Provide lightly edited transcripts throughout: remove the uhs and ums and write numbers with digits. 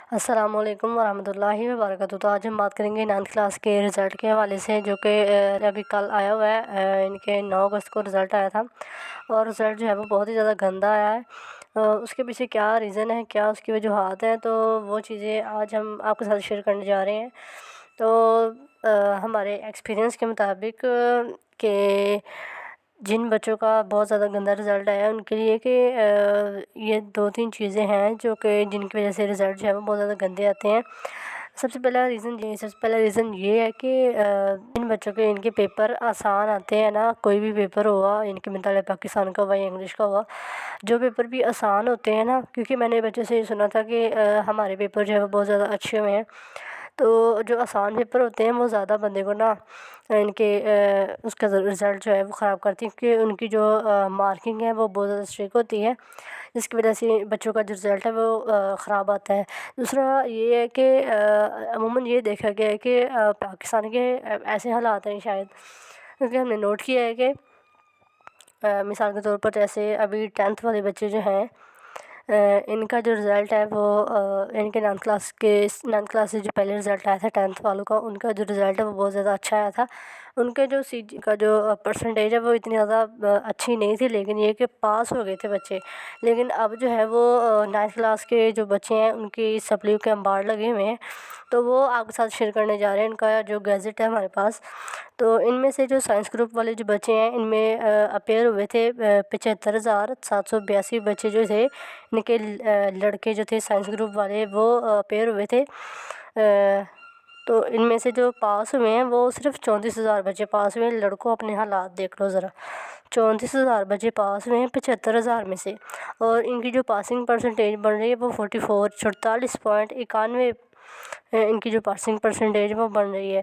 السلام علیکم ورحمۃ اللہ وبرکاتہ۔ تو آج ہم بات کریں گے 9th کلاس کے رزلٹ کے حوالے سے، جو کہ ابھی کل آیا ہوا ہے۔ ان کے 9 اگست کو رزلٹ آیا تھا، اور رزلٹ جو ہے وہ بہت ہی زیادہ گندا آیا ہے۔ اس کے پیچھے کیا ریزن ہے، کیا اس کی وجوہات ہیں، تو وہ چیزیں آج ہم آپ کے ساتھ شیئر کرنے جا رہے ہیں۔ تو ہمارے ایکسپیرینس کے مطابق کہ جن بچوں کا بہت زیادہ گندا رزلٹ آیا ہے، ان کے لیے کہ یہ 2-3 چیزیں ہیں جو کہ جن کی وجہ سے رزلٹ جو ہے وہ بہت زیادہ گندے آتے ہیں۔ سب سے پہلا ریزن یہ ہے کہ ان بچوں کے ان کے پیپر آسان آتے ہیں نا، کوئی بھی پیپر ہوا، ان کے مطالعہ پاکستان کا ہوا یا انگلش کا ہوا، جو پیپر بھی آسان ہوتے ہیں نا، کیونکہ میں نے بچوں سے یہ سنا تھا کہ ہمارے پیپر جو ہے وہ بہت زیادہ اچھے ہوئے ہیں، تو جو آسان پیپر ہوتے ہیں وہ زیادہ بندے کو نا ان کے اس کا رزلٹ جو ہے وہ خراب کرتی ہے، کیونکہ ان کی جو مارکنگ ہے وہ بہت زیادہ اسٹرک ہوتی ہے، جس کی وجہ سے بچوں کا جو رزلٹ ہے وہ خراب آتا ہے۔ دوسرا یہ ہے کہ عموماً یہ دیکھا گیا ہے کہ پاکستان کے ایسے حالات ہیں شاید، کیونکہ ہم نے نوٹ کیا ہے کہ مثال کے طور پر جیسے ابھی 10th والے بچے جو ہیں، ان کا جو رزلٹ ہے وہ ان کے 9th کلاس سے جو پہلے رزلٹ آیا تھا 10th والوں کا، ان کا جو رزلٹ ہے وہ بہت زیادہ اچھا آیا تھا۔ ان کے جو سی جی کا جو پرسنٹیج ہے وہ اتنی زیادہ اچھی نہیں تھی، لیکن یہ کہ پاس ہو گئے تھے بچے۔ لیکن اب جو ہے وہ 9th کلاس کے جو بچے ہیں ان کی سپلیوں کے امبار لگے ہوئے ہیں، تو وہ آپ کے ساتھ شیئر کرنے جا رہے ہیں۔ ان کا جو گیزٹ ہے ہمارے پاس، تو ان میں سے جو سائنس گروپ والے جو بچے ہیں، ان میں اپیئر ہوئے تھے 75,782 بچے جو تھے، ان کے لڑکے جو تھے سائنس گروپ والے وہ اپیئر ہوئے تھے، تو ان میں سے جو پاس ہوئے ہیں وہ صرف 34,000 بچے پاس ہوئے ہیں۔ لڑکوں اپنے حالات دیکھ لو ذرا، 34,000 بچے پاس ہوئے ہیں 75,000 میں سے، اور ان کی جو پاسنگ پرسنٹیج بن رہی ہے وہ 44.91 ان کی جو پاسنگ پرسنٹیج وہ بن رہی ہے۔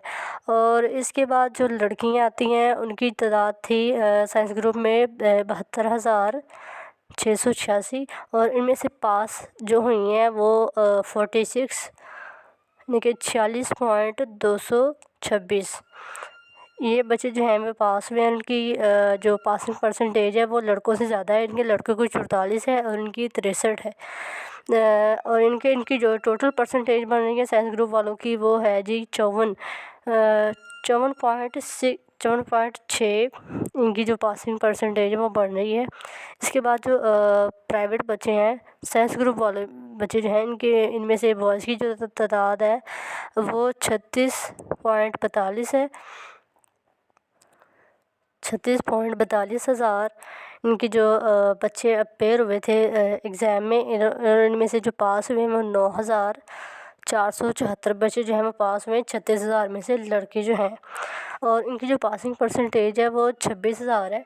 اور اس کے بعد جو لڑکیاں آتی ہیں ان کی تعداد تھی سائنس گروپ میں 72,686، اور ان میں سے پاس جو ہوئی ہیں وہ 46.226۔ یہ بچے جو ہیں وہ پاس ہوئے ہیں، ان کی جو پاسنگ پرسنٹیج ہے وہ لڑکوں سے زیادہ ہے۔ ان کے لڑکوں کی 44 ہے اور ان کی 63 ہے، اور ان کی جو ٹوٹل پرسنٹیج بن رہی ہے سائنس گروپ والوں کی وہ ہے جی 54.6 ان کی جو پاسنگ پرسنٹیج ہے وہ بن رہی ہے۔ اس کے بعد جو پرائیویٹ بچے ہیں سائنس گروپ والے بچے جو ہیں، ان میں سے بوائز کی جو تعداد ہے وہ 36.42 ہے، 36.42 ہزار ان کی جو بچے اپیئر ہوئے تھے ایگزام میں، ان میں سے جو پاس ہوئے ہیں وہ 9,474 بچے جو ہیں وہ پاس ہوئے ہیں 36,000 میں سے لڑکے جو ہیں، اور ان کی جو پاسنگ پرسنٹیج ہے وہ 26,000 ہے،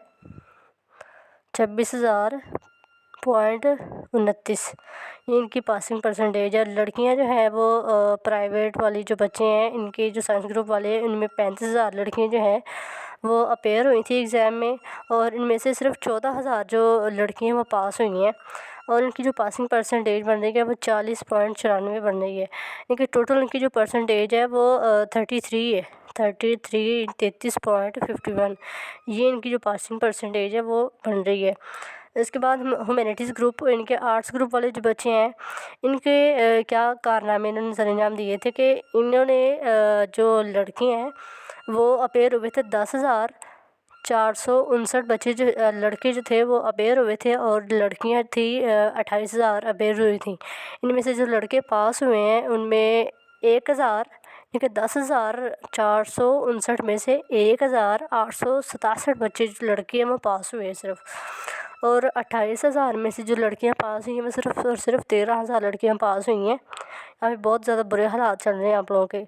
26,000.29 یہ ان کی پاسنگ پرسنٹیج ہے۔ لڑکیاں جو ہیں وہ پرائیویٹ والی جو بچے ہیں، ان کے جو سائنس گروپ والے ہیں، ان میں 35,000 لڑکیاں جو ہیں وہ اپیئر ہوئی تھی ایگزام میں، اور ان میں سے صرف 14,000 جو لڑکیاں وہ پاس ہوئی ہیں، اور ان کی جو پاسنگ پرسنٹیج بن رہی ہے وہ 40.94 بن رہی ہے۔ ان کی ٹوٹل ان کی جو پرسنٹیج ہے وہ 33 ہے، 33.51 یہ ان کی جو پاسنگ پرسنٹیج ہے وہ بن رہی ہے۔ اس کے بعد ہیومینٹیز گروپ، ان کے آرٹس گروپ والے جو بچے ہیں، ان کے کیا کارنامے انہوں نے سر انجام دیے تھے کہ انہوں نے جو لڑکے ہیں وہ اپیئر ہوئے تھے 10,459 بچے، جو لڑکے جو تھے وہ اپیئر ہوئے تھے، اور لڑکیاں تھیں 28,000 اپیئر ہوئی تھیں۔ ان میں سے جو لڑکے پاس ہوئے ہیں ان میں 10,459 میں سے 1,867 بچے جو لڑکے ہیں وہ پاس ہوئے ہیں صرف، اور 28,000 میں سے جو لڑکیاں پاس ہوئی ہیں وہ صرف 13,000 لڑکیاں پاس ہوئی ہیں۔ ابھی بہت زیادہ برے حالات چل رہے ہیں آپ لوگوں کے،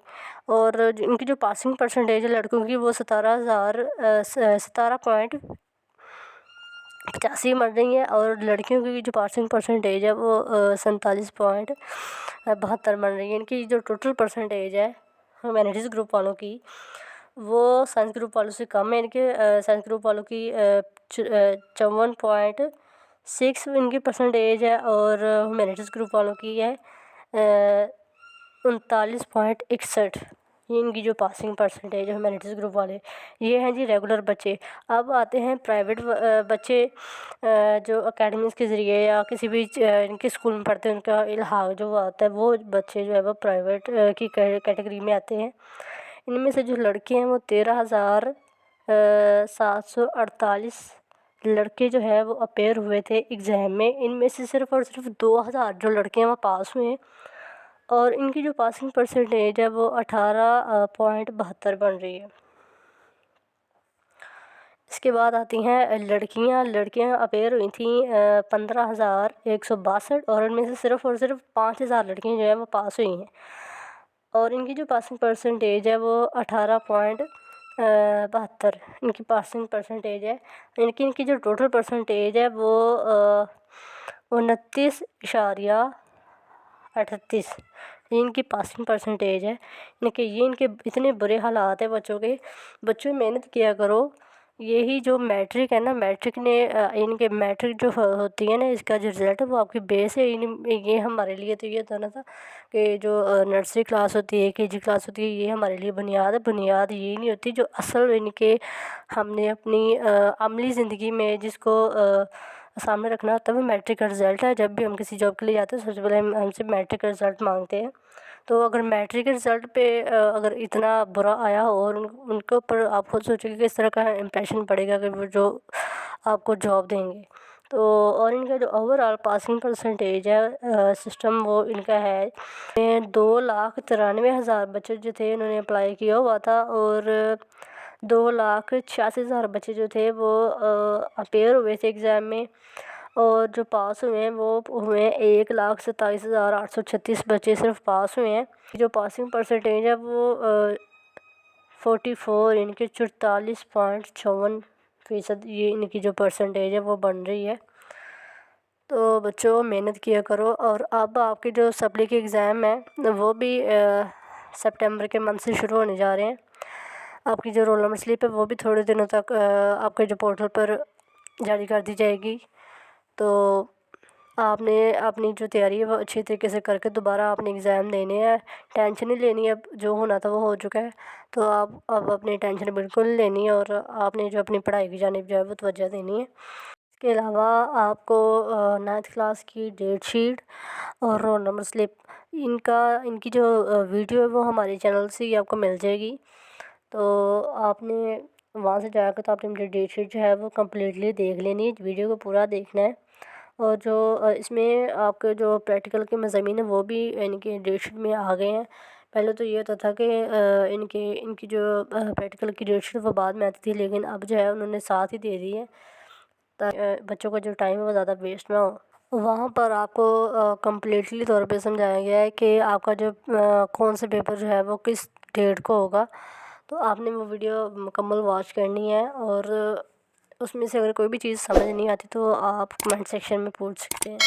اور ان کی جو پاسنگ پرسنٹیج ہے لڑکوں کی وہ 17.85 بن رہی ہے، اور لڑکیوں کی جو پاسنگ پرسنٹیج ہے وہ 47.72 بن رہی ہے۔ ان کی جو ٹوٹل پرسنٹیج ہے ہیومینٹیز گروپ والوں کی وہ سائنس گروپ والوں سے کم ہے۔ ان کے سائنس گروپ والوں کی 54.6 ان کی پرسنٹیج ہے، اور ہیومینٹیز گروپ والوں کی ہے 39.61 یہ ان کی جو پاسنگ پرسنٹیج ہے ہیومینٹیز گروپ والے، یہ ہیں جی ریگولر بچے۔ اب آتے ہیں پرائیویٹ بچے جو اکیڈمیز کے ذریعے یا کسی بھی ان کے اسکول میں پڑھتے ہیں، ان کا الحاق جو آتا ہے، وہ بچے جو ہے وہ پرائیویٹ کی کیٹیگری میں آتے ہیں۔ ان میں سے جو لڑکے ہیں وہ 13,748 لڑکے جو ہے وہ اپیئر ہوئے تھے ایگزام میں۔ ان میں سے صرف اور صرف 2,000 جو لڑکے ہیں وہ پاس ہوئے ہیں، اور ان کی جو پاسنگ پرسنٹیج ہے وہ 18.72 بن رہی ہے۔ اس کے بعد آتی ہیں لڑکیاں اپیئر ہوئی تھیں 15,162، اور ان میں سے صرف اور صرف 5,000 لڑکیاں جو ہیں وہ پاس ہوئی ہیں، اور ان کی جو پاسنگ پرسنٹیج ہے وہ 18.72 ان کی پاسنگ پرسنٹیج ہے۔ ان کی جو ٹوٹل پرسنٹیج ہے وہ 29.38 ان کی پاسنگ پرسنٹیج ہے۔ ان کے اتنے برے حالات ہیں بچوں محنت کیا کرو۔ یہی جو میٹرک ہے نا، میٹرک نے ان کے میٹرک جو ہوتی ہے نا، اس کا جو رزلٹ ہے وہ آپ کی بیس ہے۔ یہ ہمارے لیے تو یہ تھا کہ جو نرسری کلاس ہوتی ہے، KG کلاس ہوتی ہے، یہ ہمارے لیے بنیاد ہے۔ بنیاد یہ نہیں ہوتی جو اصل ان کے ہم نے اپنی عملی زندگی میں جس کو سامنے رکھنا ہوتا ہے وہ میٹرک کا رزلٹ ہے۔ جب بھی ہم کسی جاب کے لیے جاتے ہیں سب سے پہلے ہم سے میٹرک کا رزلٹ مانگتے ہیں۔ تو اگر میٹرک کے رزلٹ پہ اگر اتنا برا آیا ہو، اور ان کے اوپر آپ خود سوچیں کہ کس طرح کا امپریشن پڑے گا کہ وہ جو آپ کو جاب دیں گے۔ تو اور ان کا جو اوور آل پاسنگ پرسنٹیج ہے سسٹم، وہ ان کا ہے 2,93,000 بچے جو تھے انہوں نے اپلائی کیا ہوا تھا، اور 2,86,000 بچے جو تھے وہ اپیئر ہوئے تھے ایگزام میں، اور جو پاس ہوئے ہیں وہ ہوئے 1,27,836 بچے صرف پاس ہوئے ہیں۔ جو پاسنگ پرسنٹیج ہے وہ 44 ان کے 44.54% یہ ان کی جو پرسنٹیج ہے وہ بن رہی ہے۔ تو بچوں محنت کیا کرو۔ اور اب آپ کے جو سپلی کے ایگزام ہیں وہ بھی سپٹمبر کے منتھ سے شروع ہونے جا رہے ہیں۔ آپ کی جو رول نمبر سلپ ہے وہ بھی تھوڑے دنوں تک آپ کے جو پورٹل پر جاری کر دی جائے گی۔ تو آپ نے اپنی جو تیاری ہے وہ اچھی طریقے سے کر کے دوبارہ آپ نے ایگزام دینے ہیں۔ ٹینشن نہیں لینی، اب جو ہونا تھا وہ ہو چکا ہے، تو آپ اب اپنی ٹینشن بالکل نہیں لینی ہے، اور آپ نے جو اپنی پڑھائی کی جانب جو ہے وہ توجہ دینی ہے۔ اس کے علاوہ آپ کو 9th کلاس کی ڈیٹ شیٹ اور رول نمبر سلپ ان کی جو ویڈیو ہے وہ ہمارے چینل سے ہی آپ کو مل جائے گی۔ تو آپ نے وہاں سے جا کے تو آپ نے ڈیٹ شیٹ جو ہے وہ کمپلیٹلی دیکھ لینی ہے، ویڈیو کو پورا دیکھنا ہے۔ اور جو اس میں آپ کے جو پریکٹیکل کے مضامین ہیں وہ بھی ان کے ڈیٹ شیٹ میں آ گئے ہیں۔ پہلے تو یہ ہوتا تھا کہ ان کی جو پریکٹیکل کی ڈیٹ شیٹ وہ بعد میں آتی تھی، لیکن اب جو ہے انہوں نے ساتھ ہی دے دی ہے تاکہ بچوں کا جو ٹائم ہے وہ زیادہ ویسٹ نہ ہو۔ وہاں پر آپ کو کمپلیٹلی طور پہ سمجھایا گیا ہے کہ آپ کا جو کون سے پیپر جو ہے وہ کس ڈیٹ کو ہوگا۔ تو آپ نے وہ ویڈیو مکمل واچ کرنی ہے، اور اس میں سے اگر کوئی بھی چیز سمجھ نہیں آتی تو آپ کمنٹ سیکشن میں پوچھ سکتے ہیں۔